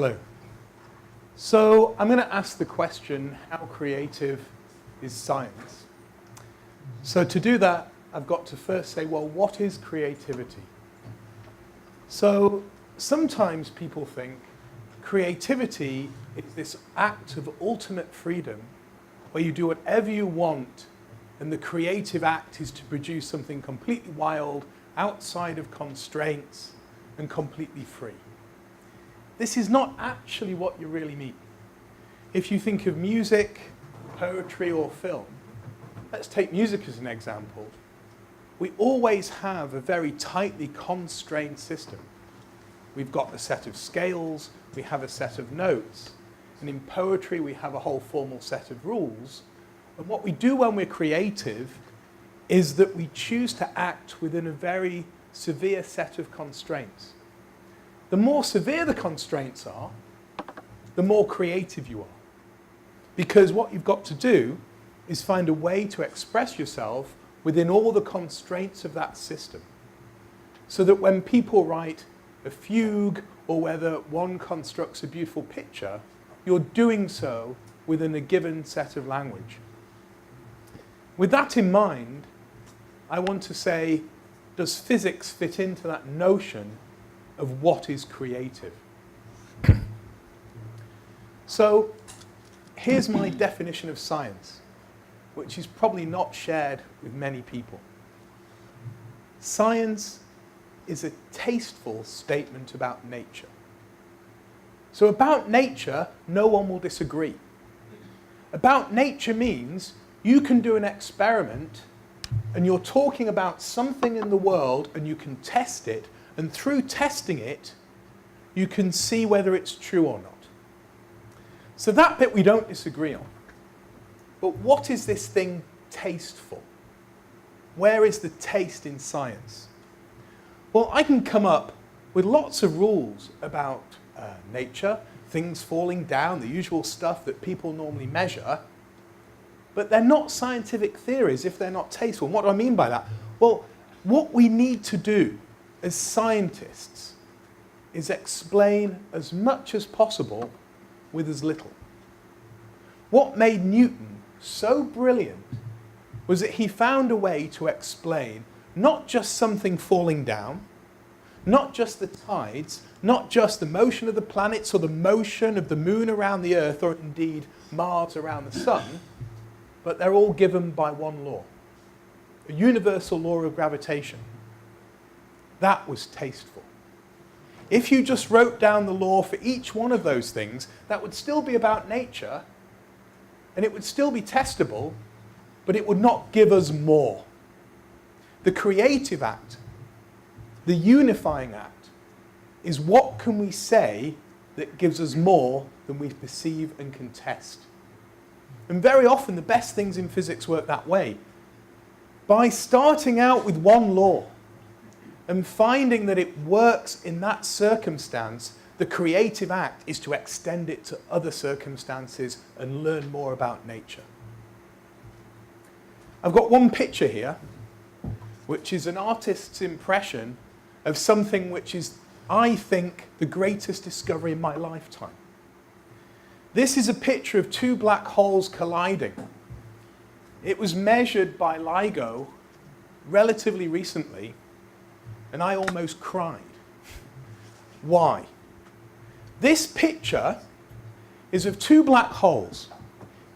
Hello. So I'm going to ask the question, how creative is science? So to do that, I've got to first say, well, what is creativity? So sometimes people think creativity is this act of ultimate freedom where you do whatever you want, and the creative act is to produce something completely wild, outside of constraints, and completely free. This is not actually what you really mean. If you think of music, poetry, or film, let's take music as an example. We always have a very tightly constrained system. We've got a set of scales, we have a set of notes, and in poetry we have a whole formal set of rules. And what we do when we're creative is that we choose to act within a very severe set of constraints. The more severe the constraints are, the more creative you are. Because what you've got to do is find a way to express yourself within all the constraints of that system. So that when people write a fugue, or whether one constructs a beautiful picture, you're doing so within a given set of language. With that in mind, I want to say, does physics fit into that notion of what is creative? So here's my definition of science, which is probably not shared with many people. Science is a tasteful statement about nature. So about nature, no one will disagree. About nature means you can do an experiment and you're talking about something in the world and you can test it, and through testing it, you can see whether it's true or not. So that bit we don't disagree on. But what is this thing tasteful? Where is the taste in science? Well, I can come up with lots of rules about nature, things falling down, the usual stuff that people normally measure, but they're not scientific theories if they're not tasteful. And what do I mean by that? Well, what we need to do as scientists is explain as much as possible with as little. What made Newton so brilliant was that he found a way to explain not just something falling down, not just the tides, not just the motion of the planets or the motion of the moon around the Earth, or indeed Mars around the sun, but they're all given by one law, a universal law of gravitation. That was tasteful. If you just wrote down the law for each one of those things, that would still be about nature, and it would still be testable, but it would not give us more. The creative act, the unifying act, is what can we say that gives us more than we perceive and can test. And very often the best things in physics work that way. By starting out with one law and finding that it works in that circumstance, the creative act is to extend it to other circumstances and learn more about nature. I've got one picture here, which is an artist's impression of something which is, I think, the greatest discovery in my lifetime. This is a picture of two black holes colliding. It was measured by LIGO relatively recently, and I almost cried. Why? This picture is of two black holes,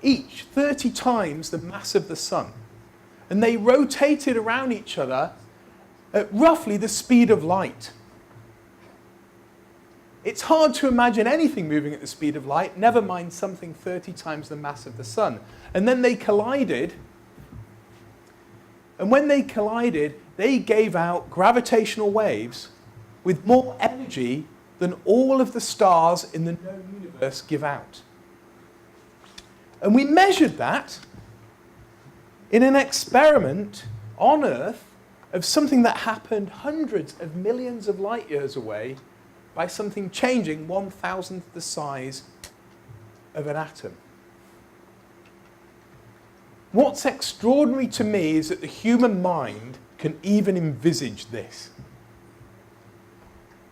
each 30 times the mass of the sun, and they rotated around each other at roughly the speed of light. It's hard to imagine anything moving at the speed of light, never mind something 30 times the mass of the sun. And then they collided, and when they collided, they gave out gravitational waves with more energy than all of the stars in the known universe give out. And we measured that in an experiment on Earth of something that happened hundreds of millions of light years away by something changing 1,000th the size of an atom. What's extraordinary to me is that the human mind can even envisage this.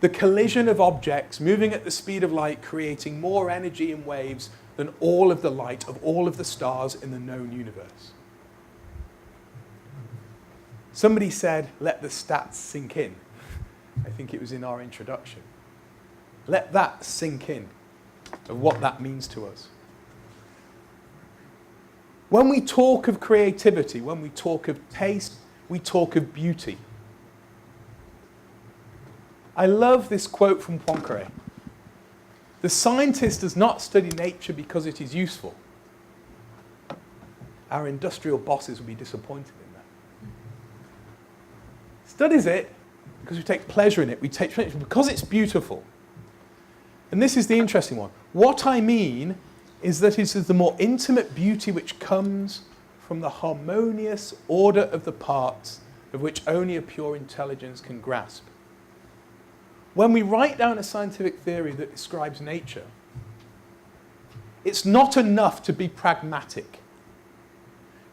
The collision of objects moving at the speed of light, creating more energy in waves than all of the light of all of the stars in the known universe. Somebody said, let the stats sink in. I think it was in our introduction. Let that sink in of what that means to us. When we talk of creativity, when we talk of taste, we talk of beauty. I love this quote from Poincaré. The scientist does not study nature because it is useful. Our industrial bosses will be disappointed in that. Studies it because we take pleasure in it. We take pleasure because it's beautiful. And this is the interesting one. What I mean is that it is the more intimate beauty which comes from the harmonious order of the parts of which only a pure intelligence can grasp. When we write down a scientific theory that describes nature, it's not enough to be pragmatic.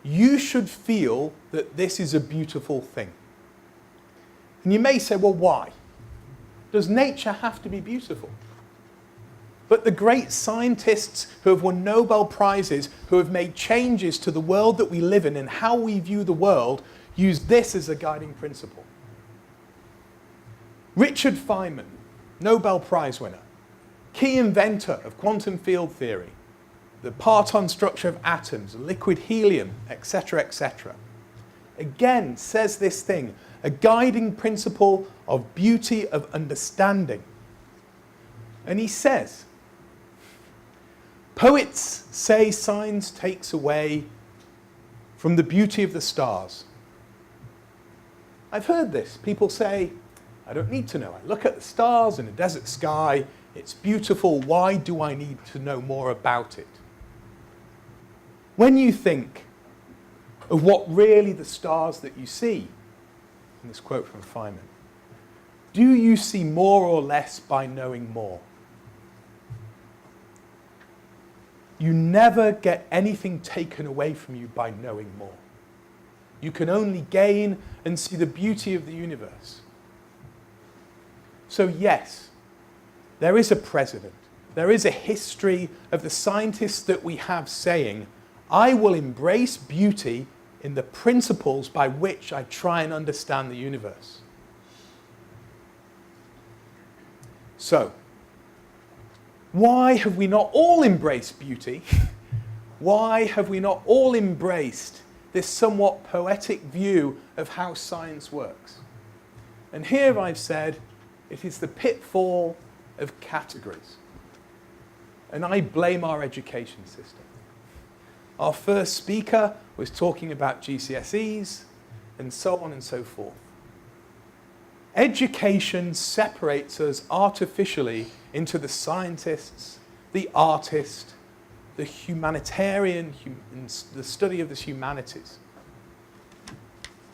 You should feel that this is a beautiful thing. And you may say, well, why? Does nature have to be beautiful? But the great scientists who have won Nobel Prizes, who have made changes to the world that we live in and how we view the world, use this as a guiding principle. Richard Feynman, Nobel Prize winner, key inventor of quantum field theory, the parton structure of atoms, liquid helium, etc., etc., again says this thing, a guiding principle of beauty of understanding. And he says, poets say science takes away from the beauty of the stars. I've heard this. People say, I don't need to know. I look at the stars in a desert sky. It's beautiful. Why do I need to know more about it? When you think of what really the stars that you see, in this quote from Feynman, do you see more or less by knowing more? You never get anything taken away from you by knowing more. You can only gain and see the beauty of the universe. So yes, there is a precedent. There is a history of the scientists that we have saying, I will embrace beauty in the principles by which I try and understand the universe. So, why have we not all embraced beauty? Why have we not all embraced this somewhat poetic view of how science works? And here I've said, it is the pitfall of categories. And I blame our education system. Our first speaker was talking about GCSEs and so on and so forth. Education separates us artificially into the scientists, the artist, the humanitarian, the study of the humanities.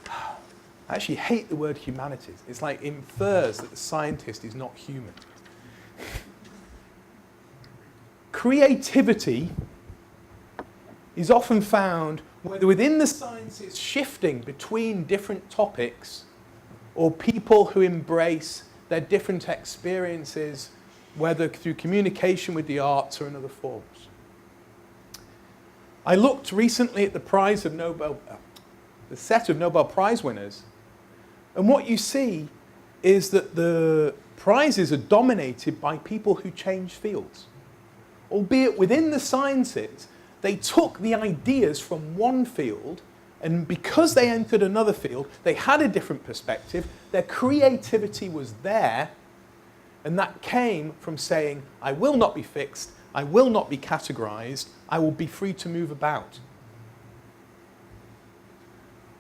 I actually hate the word humanities. It's like it infers that the scientist is not human. Creativity is often found whether within the sciences shifting between different topics or people who embrace their different experiences, whether through communication with the arts or in other forms. I looked recently at the set of Nobel Prize winners, and what you see is that the prizes are dominated by people who change fields. Albeit within the sciences, they took the ideas from one field, and because they entered another field, they had a different perspective, their creativity was there, and that came from saying, I will not be fixed, I will not be categorized, I will be free to move about.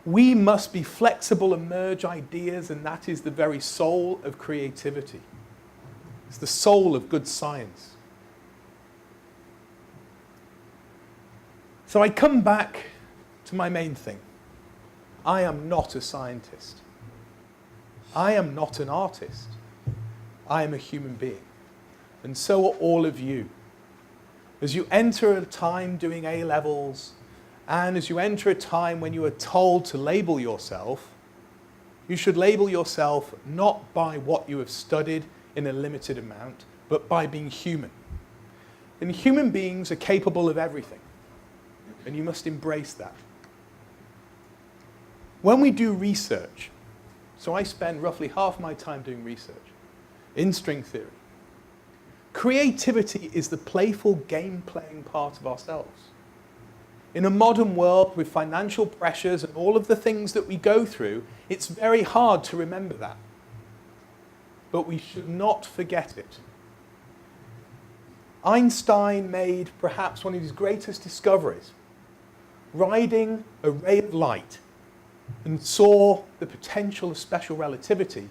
We must be flexible and merge ideas, and that is the very soul of creativity. It's the soul of good science. So I come back to my main thing. I am not a scientist. I am not an artist. I am a human being. And so are all of you. As you enter a time doing A-levels, and as you enter a time when you are told to label yourself, you should label yourself not by what you have studied in a limited amount, but by being human. And human beings are capable of everything, and you must embrace that. When we do research, so I spend roughly half my time doing research in string theory. Creativity is the playful game-playing part of ourselves. In a modern world with financial pressures and all of the things that we go through, it's very hard to remember that. But we should not forget it. Einstein made perhaps one of his greatest discoveries, riding a ray of light, and saw the potential of special relativity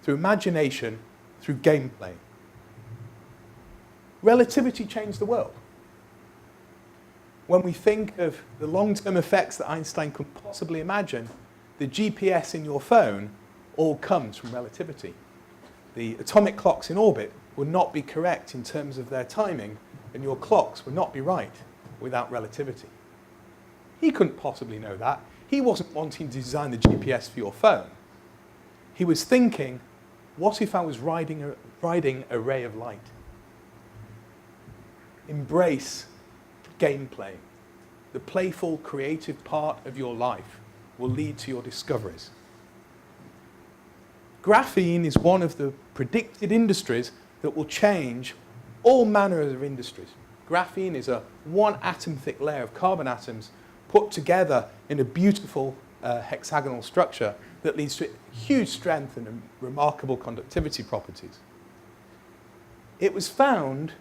through imagination, through gameplay. Relativity changed the world. When we think of the long-term effects that Einstein could possibly imagine, the GPS in your phone all comes from relativity. The atomic clocks in orbit would not be correct in terms of their timing, and your clocks would not be right without relativity. He couldn't possibly know that. He wasn't wanting to design the GPS for your phone. He was thinking, what if I was riding a ray of light? Embrace gameplay. The playful, creative part of your life will lead to your discoveries. Graphene is one of the predicted industries that will change all manner of industries. Graphene is a one atom thick layer of carbon atoms put together in a beautiful hexagonal structure that leads to huge strength and remarkable conductivity properties. It was found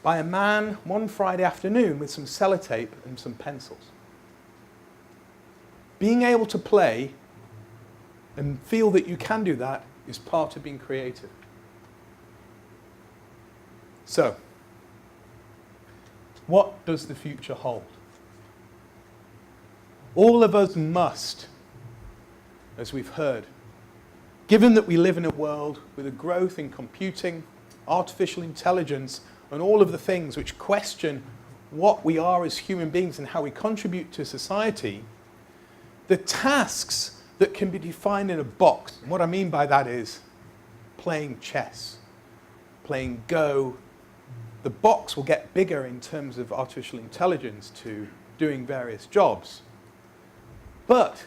by a man one Friday afternoon with some sellotape and some pencils. Being able to play and feel that you can do that is part of being creative. So, what does the future hold? All of us must, as we've heard, given that we live in a world with a growth in computing, artificial intelligence, and all of the things which question what we are as human beings and how we contribute to society, the tasks that can be defined in a box, and what I mean by that is playing chess, playing Go, the box will get bigger in terms of artificial intelligence to doing various jobs. But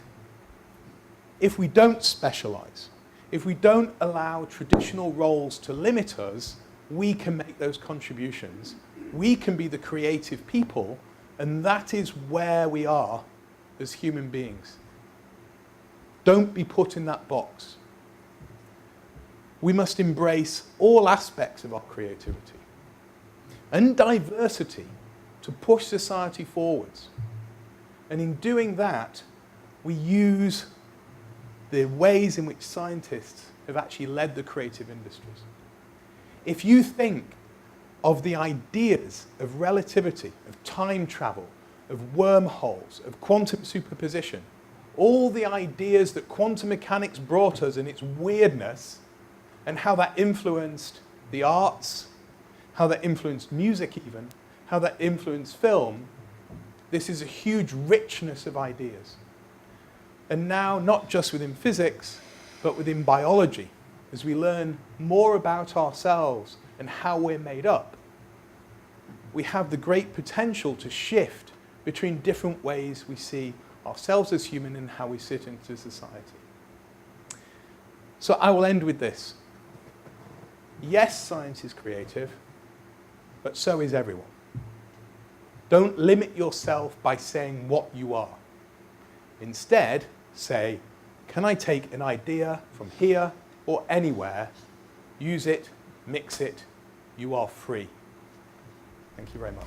if we don't specialize, if we don't allow traditional roles to limit us, we can make those contributions. We can be the creative people, and that is where we are as human beings. Don't be put in that box. We must embrace all aspects of our creativity and diversity to push society forwards. And in doing that, we use the ways in which scientists have actually led the creative industries. If you think of the ideas of relativity, of time travel, of wormholes, of quantum superposition, all the ideas that quantum mechanics brought us and its weirdness, and how that influenced the arts, how that influenced music even, how that influenced film, this is a huge richness of ideas. And now, not just within physics, but within biology, as we learn more about ourselves and how we're made up, we have the great potential to shift between different ways we see ourselves as human and how we sit into society. So I will end with this. Yes, science is creative, but so is everyone. Don't limit yourself by saying what you are. Instead, say, can I take an idea from here or anywhere, use it, mix it, you are free. Thank you very much.